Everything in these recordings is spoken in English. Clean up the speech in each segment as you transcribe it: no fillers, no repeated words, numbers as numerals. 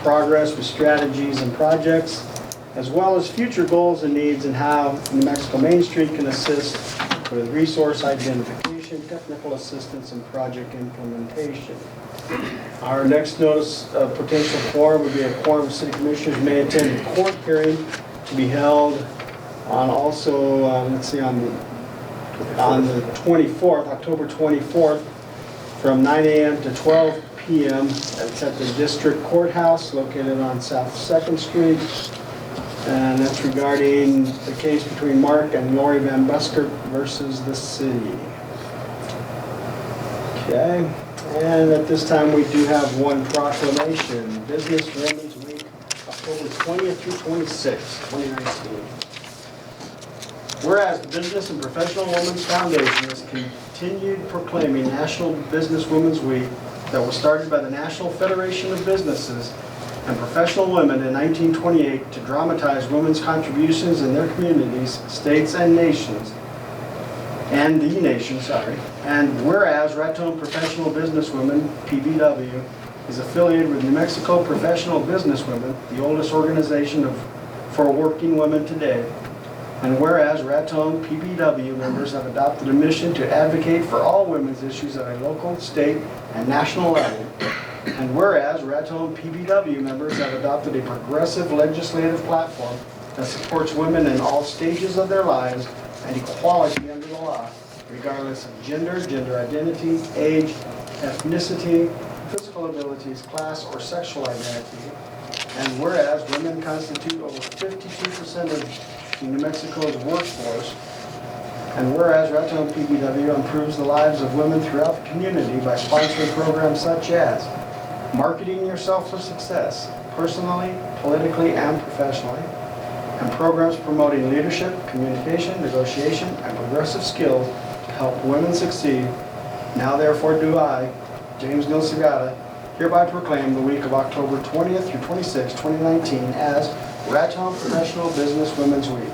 progress with strategies and projects, as well as future goals and needs and how New Mexico Main Street can assist with resource identification, technical assistance, and project implementation. Our next notice of potential quorum would be a quorum of city commissioners may attend a court hearing to be held on also, on the 24th, October 24th, from 9 a.m. to 12 p.m. It's at the District Courthouse located on South 2nd Street. And that's regarding the case between Mark and Lori Van Buskert versus the city. Okay, and at this time we do have one proclamation. Business Women's Week, October 20th through 26th, 2019. Whereas the Business and Professional Women's Foundation has continued proclaiming National Business Women's Week that was started by the National Federation of Businesses and Professional Women in 1928 to dramatize women's contributions in their communities, states, and nations, and whereas Raton Professional Businesswomen, PBW, is affiliated with New Mexico Professional Businesswomen, the oldest organization for working women today, and whereas Raton PBW members have adopted a mission to advocate for all women's issues at a local, state, and national level, and whereas Raton PBW members have adopted a progressive legislative platform that supports women in all stages of their lives and equality under the law, regardless of gender, gender identity, age, ethnicity, physical abilities, class, or sexual identity, and whereas women constitute over 52% of New Mexico's workforce, and whereas Raton PBW improves the lives of women throughout the community by sponsoring programs such as Marketing Yourself for Success, personally, politically, and professionally, and programs promoting leadership, communication, negotiation, and progressive skills to help women succeed. Now therefore do I, James Neal Segata, hereby proclaim the week of October 20th through 26, 2019 as Raton Professional Business Women's Week,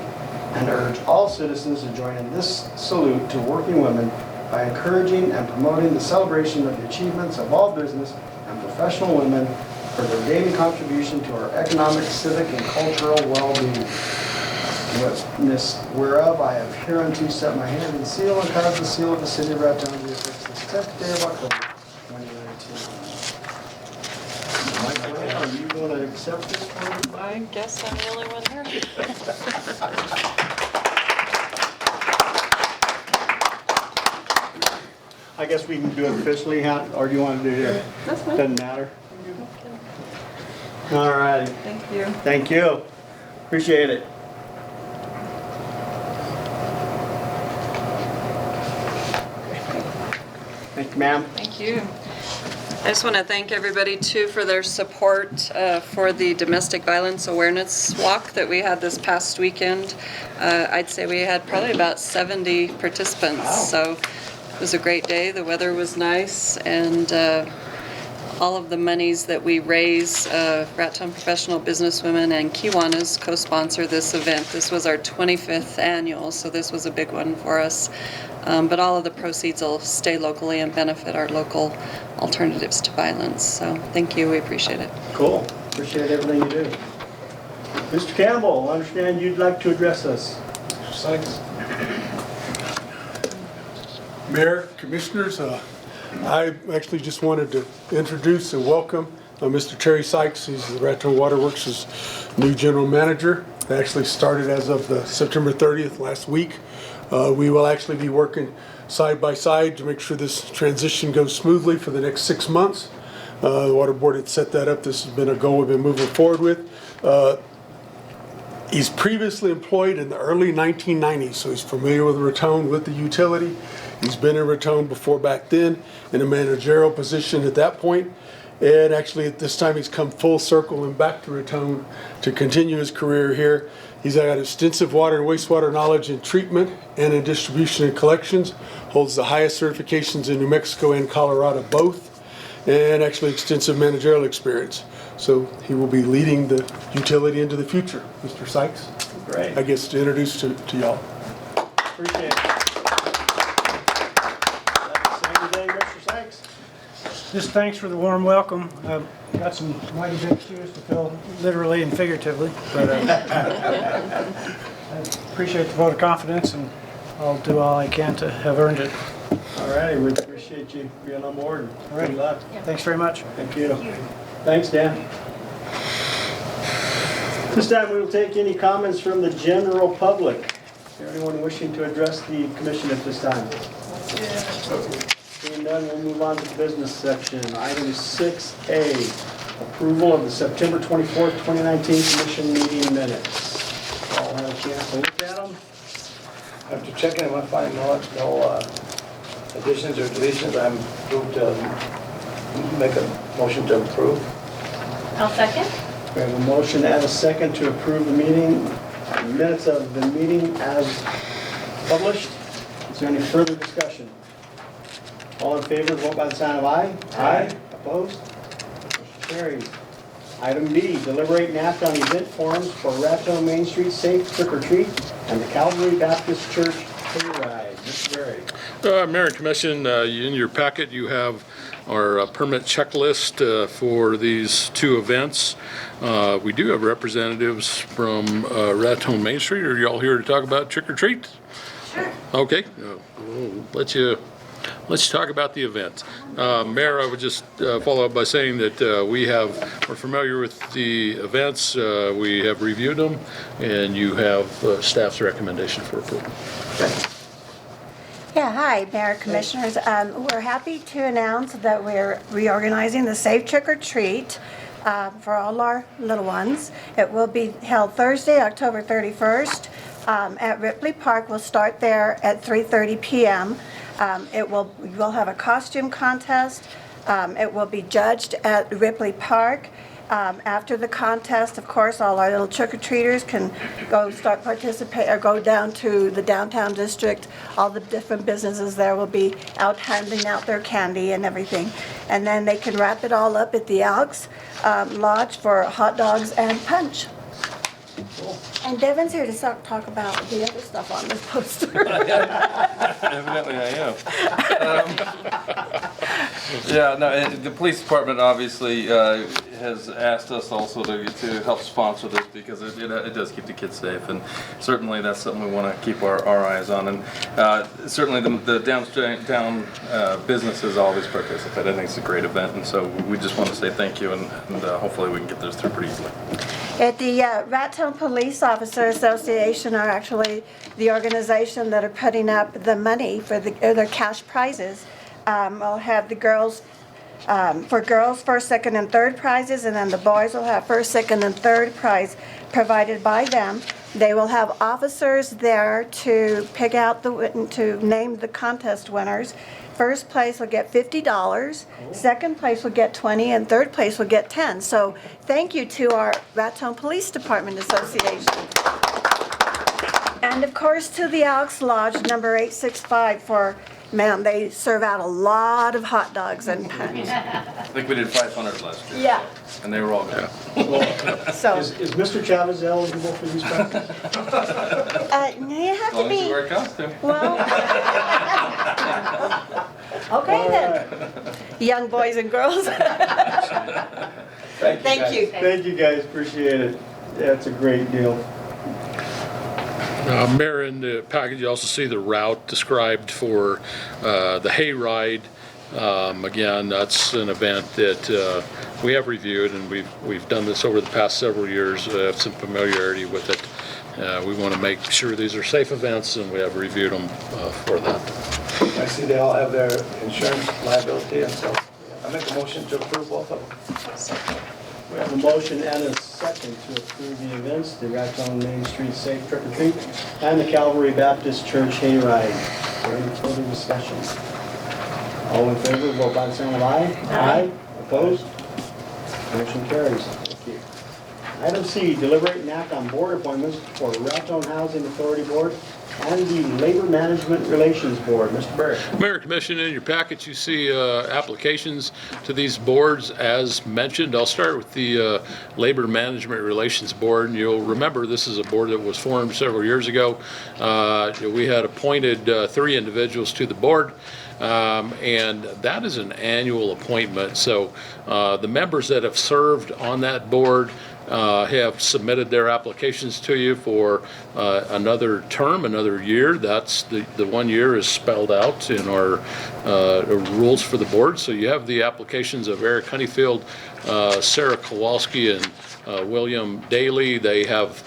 and urge all citizens to join in this salute to working women by encouraging and promoting the celebration of the achievements of all business and professional women for their daily contribution to our economic, civic, and cultural well-being. Witness whereof I have hereunto set my hand and seal and cause the seal of the city of Raton to be affixed this 10th day of October 2019. Michael, are you going to accept this one? I guess I'm the only one here. I guess we can do it officially, or do you want to do it here? That's fine. Doesn't matter. All righty. Thank you. Thank you. Appreciate it. Thank you, ma'am. Thank you. I just want to thank everybody too for their support for the domestic violence awareness walk that we had this past weekend. I'd say we had probably about 70 participants. Wow. So it was a great day. The weather was nice, and all of the monies that we raise, Raton Professional Businesswomen and Kiwanis co-sponsor this event. This was our 25th annual, so this was a big one for us. But all of the proceeds will stay locally and benefit our local alternatives to violence. So thank you, we appreciate it. Cool. Appreciate everything you do. Mr. Campbell, I understand you'd like to address us. Mr. Sykes. Mayor, Commissioners, I actually just wanted to introduce and welcome Mr. Terry Sykes. He's the Raton Waterworks' new general manager. It actually started as of the September 30th last week. We will actually be working side by side to make sure this transition goes smoothly for the next 6 months. The Water Board had set that up. This has been a goal we've been moving forward with. He's previously employed in the early 1990s, so he's familiar with Raton, with the utility. He's been in Raton before back then in a managerial position at that point. And actually at this time he's come full circle and back to Raton to continue his career here. He's got extensive water and wastewater knowledge in treatment and in distribution and collections, holds the highest certifications in New Mexico and Colorado both, and actually extensive managerial experience. So he will be leading the utility into the future. Mr. Sykes, Great. I guess to introduce to y'all. Appreciate it. Same day, Mr. Sykes. Just thanks for the warm welcome. I've got some mighty big shoes to fill, literally and figuratively, but I appreciate the vote of confidence, and I'll do all I can to have earned it. All righty, we appreciate you being on board. All right. Good luck. Thanks very much. Thank you. Thanks, Dan. This time we will take any comments from the general public. Is there anyone wishing to address the commission at this time? Seeing none, we'll move on to the business section. Item 6A, approval of the September 24th, 2019 commission meeting minutes. All had a chance to look at them? After checking them, I find no additions or deletions. I'm moved to make a motion to approve. I'll second. We have a motion and a second to approve the minutes of the meeting as published. Is there any further discussion? All in favor, vote by the sign of aye. Aye. Opposed? Motion carries. Item B, deliberate and act on event forms for Raton Main Street Safe Trick or Treat and the Calvary Baptist Church Hayride. Mr. Berry. Mayor and Commission, in your packet you have our permit checklist for these two events. We do have representatives from Raton Main Street. Are you all here to talk about trick or treat? Sure. Okay, we'll let you talk about the event. Mayor, I would just follow up by saying that we're familiar with the events, we have reviewed them, and you have staff's recommendation for approval. Yeah, hi, Mayor, Commissioners. We're happy to announce that we're reorganizing the Safe Trick or Treat for all our little ones. It will be held Thursday, October 31st at Ripley Park. We'll start there at 3:30 p.m. We'll have a costume contest. It will be judged at Ripley Park. After the contest, of course, all our little trick-or-treaters can go down to the downtown district. All the different businesses there will be out handing out their candy and everything. And then they can wrap it all up at the Elks Lodge for hot dogs and punch. And Devin's here to talk about the other stuff on this poster. Evidently I am. Yeah, no, the police department obviously has asked us also to help sponsor this because it does keep the kids safe, and certainly that's something we want to keep our eyes on. And certainly the downtown businesses always participate. I think it's a great event, and so we just want to say thank you, and hopefully we can get this through pretty easily. At the Raton Police Officer Association are actually the organization that are putting up the money for their cash prizes. I'll have the girls, for girls, first, second, and third prizes, and then the boys will have first, second, and third prize provided by them. They will have officers there to pick out to name the contest winners. First place will get $50, second place will get $20, and third place will get $10. So thank you to our Raton Police Department Association. And of course to the Elks Lodge, number 865 for, man, they serve out a lot of hot dogs and punch. I think we did 500 last year. Yeah. And they were all good. So, Is Mr. Chavez eligible for these prizes? you have As to long as you be, wear a costume. well. Okay then, young boys and girls. Thank you. Thank you, guys, appreciate it. Yeah, it's a great deal. Mayor, in the package, you also see the route described for the hayride. Again, that's an event that we have reviewed, and we've done this over the past several years. Have some familiarity with it. We want to make sure these are safe events, and we have reviewed them for that. I see they all have their insurance liability, and so I make a motion to approve both of them. We have a motion and a second to approve the events, the Raton Main Street Safe Trick or Treat and the Calvary Baptist Church Hayride. Is there any further discussion? All in favor, vote by the sign of aye. Aye. Opposed? Motion carries. Thank you. Item C, deliberate and act on board appointments for Raton Housing Authority Board and the Labor Management Relations Board. Mr. Berry. Mayor, Commission, in your package, you see applications to these boards as mentioned. I'll start with the Labor Management Relations Board. And you'll remember this is a board that was formed several years ago. We had appointed 3 individuals to the board. And that is an annual appointment. So the members that have served on that board have submitted their applications to you for another term, another year. That's the 1 year is spelled out in our rules for the board. So you have the applications of Eric Honeyfield, Sarah Kowalski, and William Daly. They have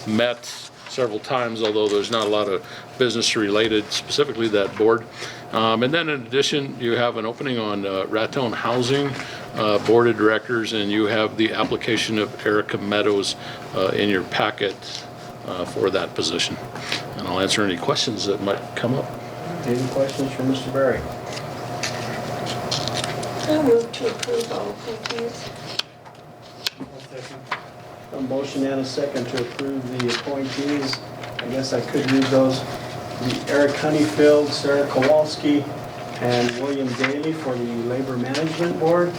met several times, although there's not a lot of business related specifically to that board. And then in addition, you have an opening on Raton Housing Board of Directors, and you have the application of Erica Meadows in your packet for that position. And I'll answer any questions that might come up. Any questions for Mr. Berry? I move to approve all appointees. A motion and a second to approve the appointees. I guess I could read those. Eric Honeyfield, Sarah Kowalski, and William Daly for the Labor Management Board,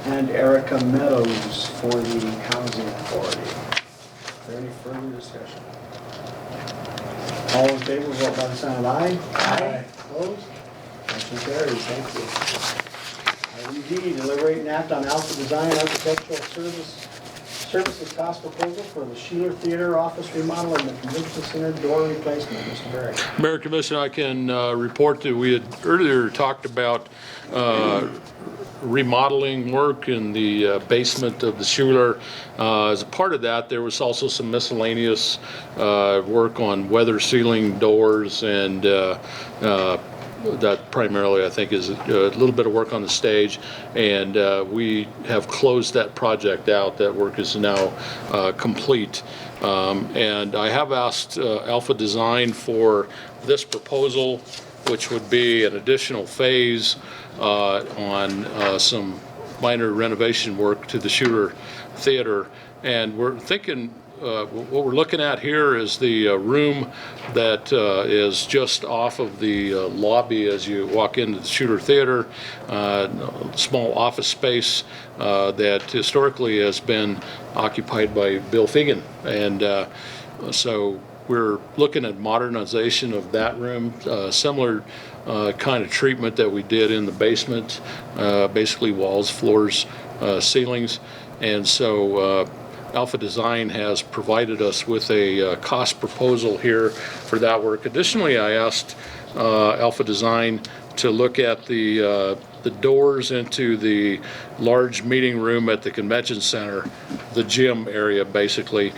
and Erica Meadows for the Housing Authority. Is there any further discussion? All in favor, vote by the sign of aye. Aye. Opposed? Motion carries. Thank you. Item D, deliberate and act on Alpha Design Architectural Services cost proposal for the Sheeler Theater office remodel and the Convention Center door replacement. Mr. Berry. Mayor Commissioner, I can report that we had earlier talked about remodeling work in the basement of the Schuler. As a part of that, there was also some miscellaneous work on weather sealing doors, and that primarily I think is a little bit of work on the stage, and we have closed that project out. That work is now complete. And I have asked Alpha Design for this proposal, which would be an additional phase on some minor renovation work to the Schuler Theater. And we're thinking, what we're looking at here is the room that is just off of the lobby as you walk into the Schuler Theater, small office space that historically has been occupied by Bill Fegan. And so we're looking at modernization of that room, similar kind of treatment that we did in the basement, basically walls, floors, ceilings. And so Alpha Design has provided us with a cost proposal here for that work. Additionally, I asked Alpha Design to look at the doors into the large meeting room at the convention center, the gym area basically.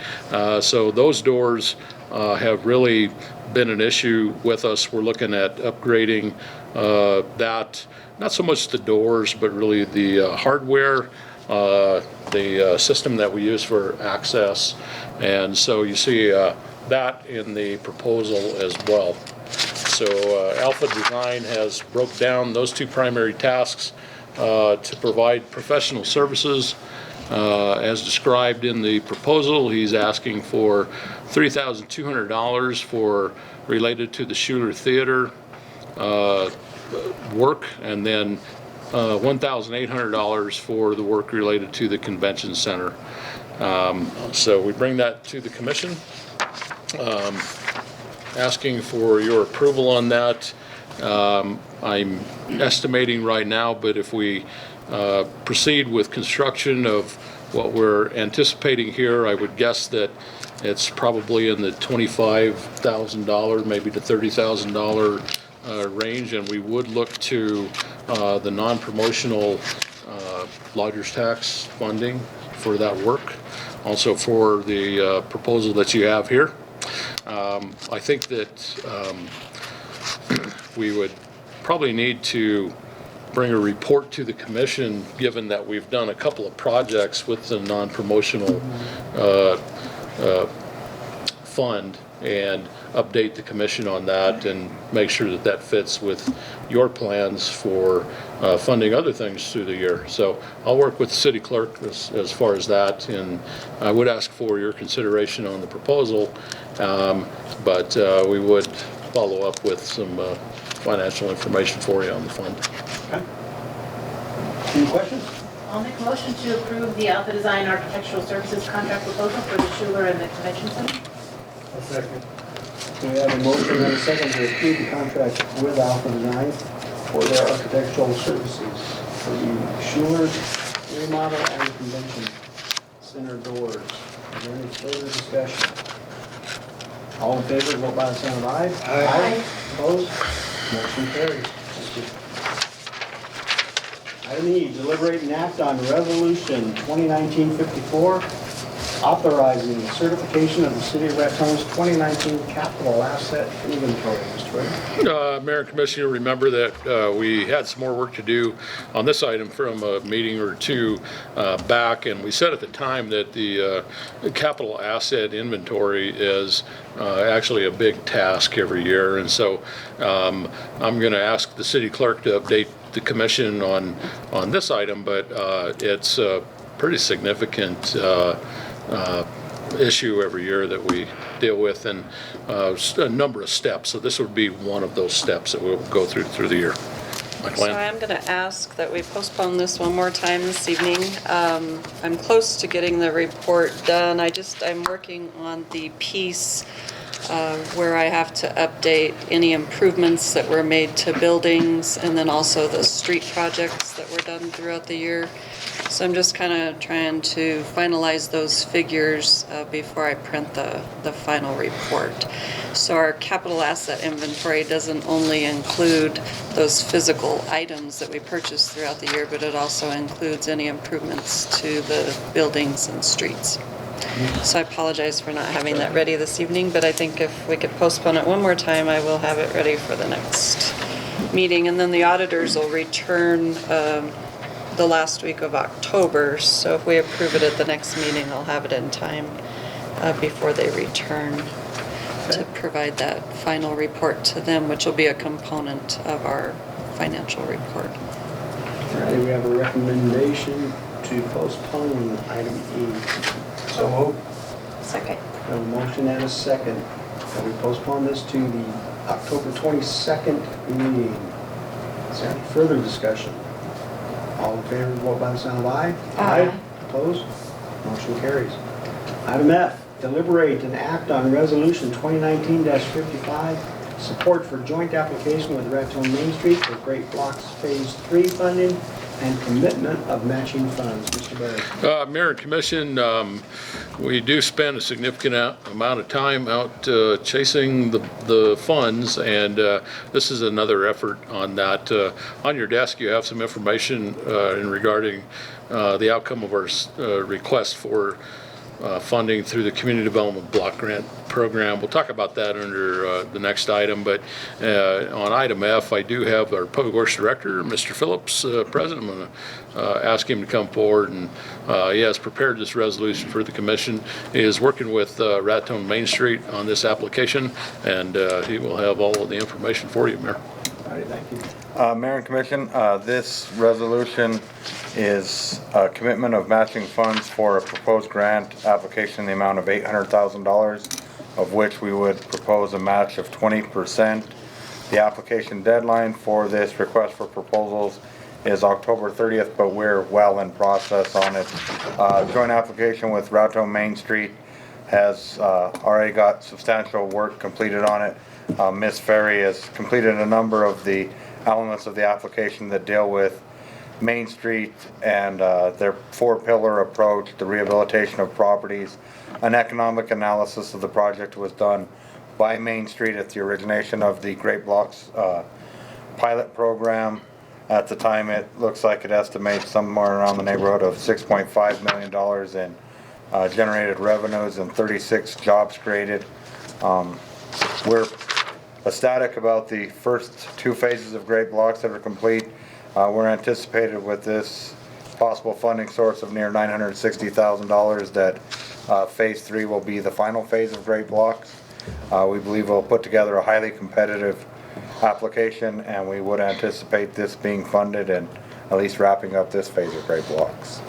So those doors have really been an issue with us. We're looking at upgrading that, not so much the doors, but really the hardware, the system that we use for access. And so you see that in the proposal as well. So Alpha Design has broke down those two primary tasks to provide professional services. As described in the proposal, he's asking for $3,200 for related to the Schuler Theater work, and then $1,800 for the work related to the convention center. So we bring that to the commission, asking for your approval on that. I'm estimating right now, but if we proceed with construction of what we're anticipating here, I would guess that it's probably in the $25,000, maybe to $30,000 range, and we would look to the non-promotional lodger's tax funding for that work, also for the proposal that you have here. I think that we would probably need to bring a report to the commission, given that we've done a couple of projects with the non-promotional fund, and update the commission on that and make sure that that fits with your plans for funding other things through the year. So I'll work with the city clerk as far as that, and I would ask for your consideration on the proposal, but we would follow up with some financial information for you on the fund. Okay. Any questions? I'll make a motion to approve the Alpha Design Architectural Services contract proposal for the Schuler and the Convention Center. A second. We have a motion and a second to approve the contract with Alpha Design. for their architectural services for the Schuler remodel and convention center doors. Is there any further discussion? All in favor, vote by the sign of aye. Aye. Opposed? Motion carries. Thank you. Item E, deliberate and act on resolution 2019-54, authorizing the certification of the City of Raton's 2019 capital asset inventory. Mr. Wade? Mayor and Commissioner, you'll remember that we had some more work to do on this item from a meeting or two back, and we said at the time that the capital asset inventory is actually a big task every year, and so I'm going to ask the city clerk to update the commission on this item, but it's a pretty significant issue every year that we deal with, and a number of steps. So this would be one of those steps that we'll go through the year. So I'm going to ask that we postpone this one more time this evening. I'm close to getting the report done. I'm working on the piece where I have to update any improvements that were made to buildings, and then also the street projects that were done throughout the year. So I'm just kind of trying to finalize those figures before I print the final report. So our capital asset inventory doesn't only include those physical items that we purchase throughout the year, but it also includes any improvements to the buildings and streets. So I apologize for not having that ready this evening, but I think if we could postpone it one more time, I will have it ready for the next meeting. And then the auditors will return the last week of October, so if we approve it at the next meeting, I'll have it in time before they return to provide that final report to them, which will be a component of our financial report. All right, we have a recommendation to postpone item E. So moved. Second. We have a motion and a second that we postpone this to the October 22nd meeting. Is there any further discussion? All in favor, vote by the sign of aye. Aye. Opposed? Motion carries. Item F, deliberate and act on resolution 2019-55, support for joint application with Raton Main Street for Great Blocks Phase 3 funding and commitment of matching funds. Mr. Barry. Mayor and Commission, we do spend a significant amount of time out chasing the funds, and this is another effort on that. On your desk, you have some information regarding the outcome of our request for funding through the Community Development Block Grant Program. We'll talk about that under the next item, but on item F, I do have our Public Works Director, Mr. Phillips, present. I'm going to ask him to come forward, and he has prepared this resolution for the commission. He is working with Raton Main Street on this application, and he will have all of the information for you, Mayor. All right, thank you. Mayor and Commission, this resolution is a commitment of matching funds for a proposed grant application in the amount of $800,000, of which we would propose a match of 20%. The application deadline for this request for proposals is October 30th, but we're well in process on it. Joint application with Raton Main Street has already got substantial work completed on it. Ms. Ferry has completed a number of the elements of the application that deal with Main Street and their four-pillar approach, the rehabilitation of properties. An economic analysis of the project was done by Main Street at the origination of the Great Blocks pilot program. At the time, it looks like it estimates somewhere around the neighborhood of $6.5 million in generated revenues and 36 jobs created. We're ecstatic about the first two phases of Great Blocks that are complete. We're anticipated with this possible funding source of near $960,000 that phase 3 will be the final phase of Great Blocks. We believe we'll put together a highly competitive application, and we would anticipate this being funded and at least wrapping up this phase of Great Blocks.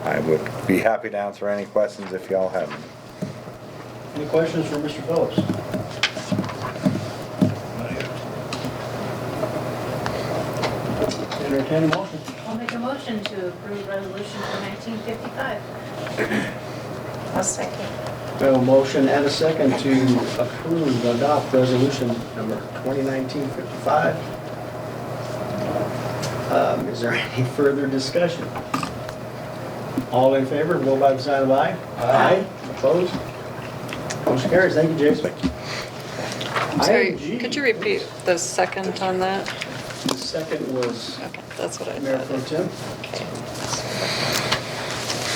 I would be happy to answer any questions if y'all have them. Any questions for Mr. Phillips? Entertain a motion. I'll make a motion to approve resolution for 1955. I'll second. We have a motion and a second to approve, adopt resolution number 2019-55. Is there any further discussion? All in favor, vote by the sign of aye. Aye. Opposed? Motion carries. Thank you, Jason. Sorry, Item G. could you repeat the second on that? The second was Okay, that's what I Mayor Pro thought. Tem. Okay.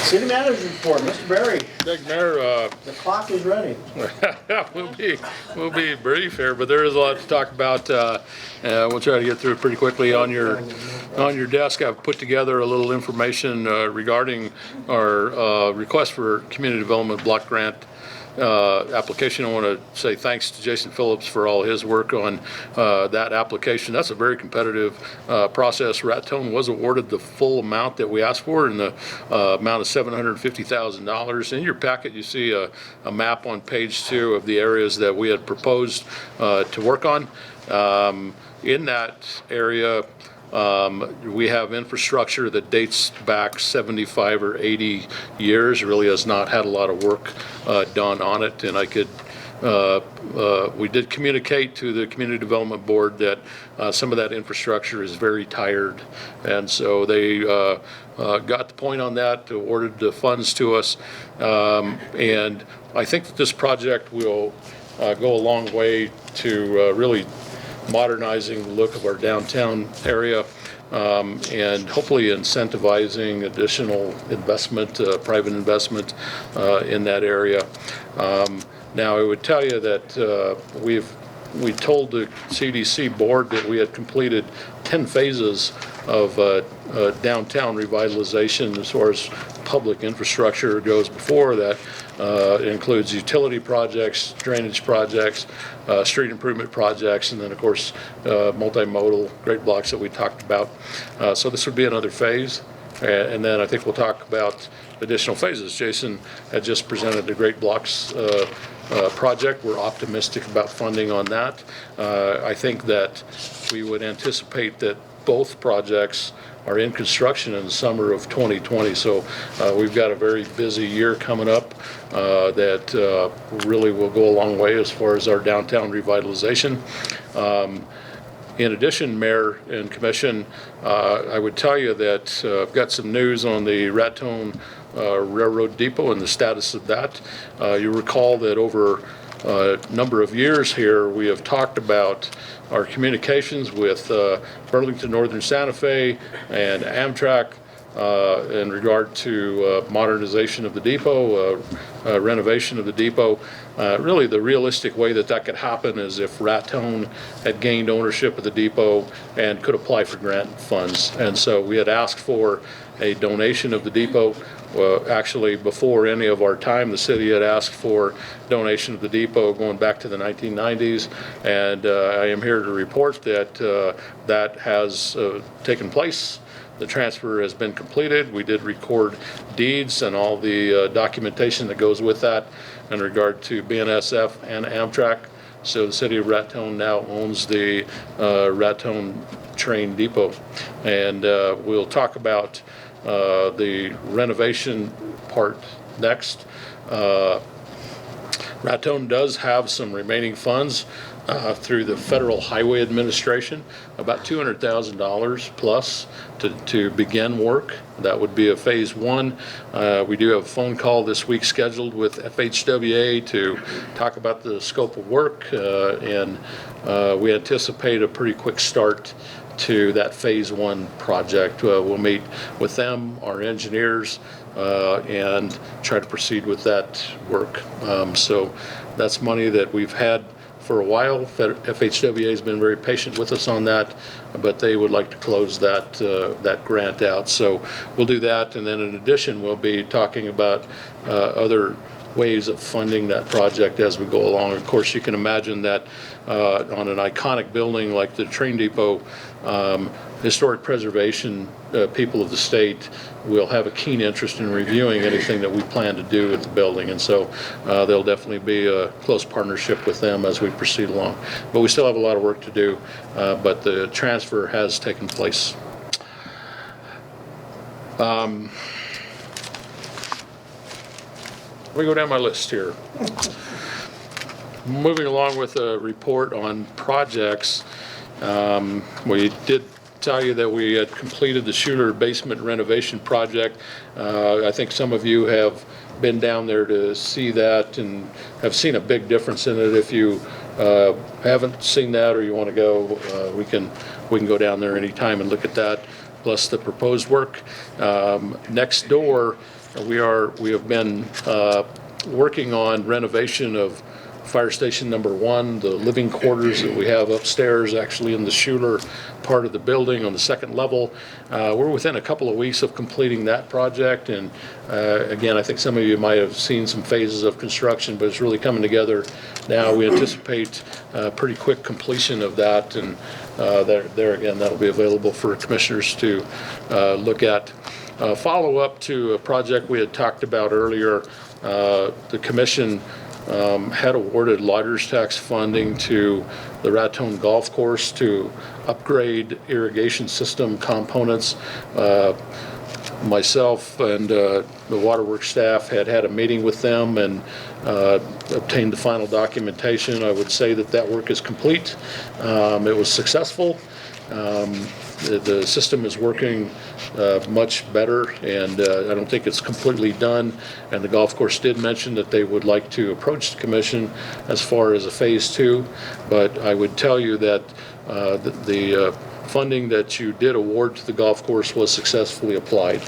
City Manager's Report, Mr. Barry, Thank you, Mayor. the clock is running. We'll be brief here, but there is a lot to talk about. We'll try to get through it pretty quickly. On your desk, I've put together a little information regarding our request for community development block grant application. I want to say thanks to Jason Phillips for all his work on that application. That's a very competitive process. Raton was awarded the full amount that we asked for in the amount of $750,000. In your packet, you see a map on page 2 of the areas that we had proposed to work on. In that area, we have infrastructure that dates back 75 or 80 years, really has not had a lot of work done on it. And we did communicate to the Community Development Board that some of that infrastructure is very tired. And so they got the point on that, awarded the funds to us. And I think that this project will go a long way to really modernizing the look of our downtown area, and hopefully incentivizing additional investment, private investment in that area. Now, I would tell you that we told the CDC board that we had completed 10 phases of downtown revitalization as far as public infrastructure goes. Before that, it includes utility projects, drainage projects, street improvement projects, and then of course multimodal great blocks that we talked about. So this would be another phase, and then I think we'll talk about additional phases. Jason had just presented the great blocks project. We're optimistic about funding on that. I think that we would anticipate that both projects are in construction in the summer of 2020. So we've got a very busy year coming up that really will go a long way as far as our downtown revitalization. In addition, Mayor and Commission, I would tell you that I've got some news on the Raton Railroad Depot and the status of that. You recall that over a number of years here, we have talked about our communications with Burlington Northern Santa Fe and Amtrak in regard to modernization of the depot, renovation of the depot. Really, the realistic way that that could happen is if Raton had gained ownership of the depot and could apply for grant funds. And so we had asked for a donation of the depot. Actually, before any of our time, the city had asked for donation of the depot going back to the 1990s, and I am here to report that that has taken place. The transfer has been completed. We did record deeds and all the documentation that goes with that in regard to BNSF and Amtrak. So the city of Raton now owns the Raton train depot, and we'll talk about the renovation part next. Raton does have some remaining funds through the Federal Highway Administration, about $200,000 plus to begin work. That would be a phase 1. We do have a phone call this week scheduled with FHWA to talk about the scope of work, and we anticipate a pretty quick start to that phase 1 project. We'll meet with them, our engineers, and try to proceed with that work. So that's money that we've had for a while. FHWA has been very patient with us on that, but they would like to close that that grant out. So we'll do that, and then in addition, we'll be talking about other ways of funding that project as we go along. Of course, you can imagine that on an iconic building like the train depot, historic preservation people of the state will have a keen interest in reviewing anything that we plan to do with the building, and so there'll definitely be a close partnership with them as we proceed along. But we still have a lot of work to do, but the transfer has taken place. Let me go down my list here. Moving along with a report on projects, we did tell you that we had completed the Schuler basement renovation project. I think some of you have been down there to see that and have seen a big difference in it. If you haven't seen that or you want to go, we can go down there anytime and look at that, plus the proposed work. Next door, we have been working on renovation of Fire Station number 1, the living quarters that we have upstairs, actually in the Schuler part of the building on the second level. We're within a couple of weeks of completing that project, and again, I think some of you might have seen some phases of construction, but it's really coming together now. We anticipate pretty quick completion of that, and there again, that'll be available for commissioners to look at. Follow up to a project we had talked about earlier. The commission had awarded lodgers tax funding to the Raton Golf Course to upgrade irrigation system components. Myself and the waterworks staff had a meeting with them and obtained the final documentation. I would say that work is complete. It was successful. The system is working much better, and I don't think it's completely done. And the golf course did mention that they would like to approach the commission as far as a phase 2. But I would tell you that the funding that you did award to the golf course was successfully applied.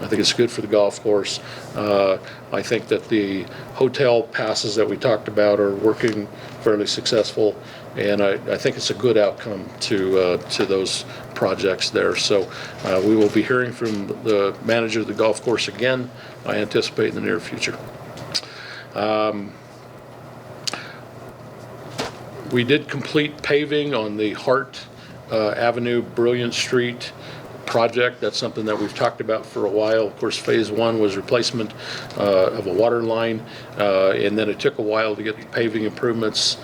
I think it's good for the golf course. I think that the hotel passes that we talked about are working fairly successful, and I think it's a good outcome to those projects there. So we will be hearing from the manager of the golf course again, I anticipate, in the near future. We did complete paving on the Hart Avenue, Brilliant Street project. That's something that we've talked about for a while. Of course, phase 1 was replacement of a water line, and then it took a while to get the paving improvements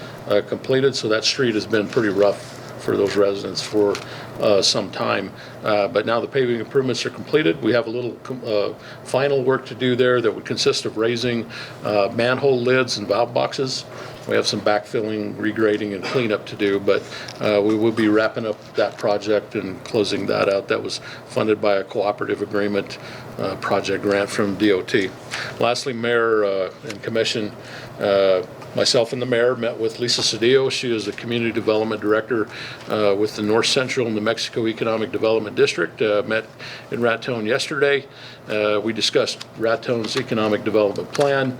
completed, so that street has been pretty rough for those residents for some time. But now the paving improvements are completed. We have a little final work to do there that would consist of raising manhole lids and valve boxes. We have some backfilling, regrading, and cleanup to do, but we will be wrapping up that project and closing that out. That was funded by a cooperative agreement project grant from DOT. Lastly, Mayor and Commission, myself and the mayor met with Lisa Cedillo. She is the Community Development Director with the North Central New Mexico Economic Development District. Met in Raton yesterday. We discussed Raton's economic development plan.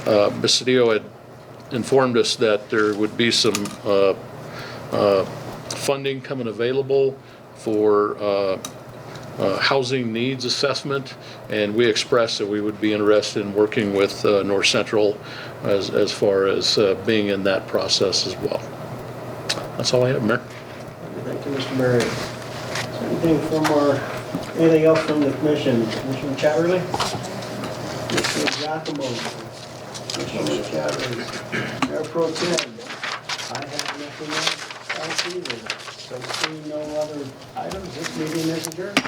Ms. Cedillo had informed us that there would be some funding coming available for housing needs assessment, and we expressed that we would be interested in working with North Central as far as being in that process as well. That's all I have, Mayor. Thank you, Mr. Berry. Is there anything else from the commission? Commissioner Chatterley? Mr. Giacomo? Commissioner Chatterley? Mayor Pro Tem? I have nothing else either. So seeing no other items, this meeting is adjourned.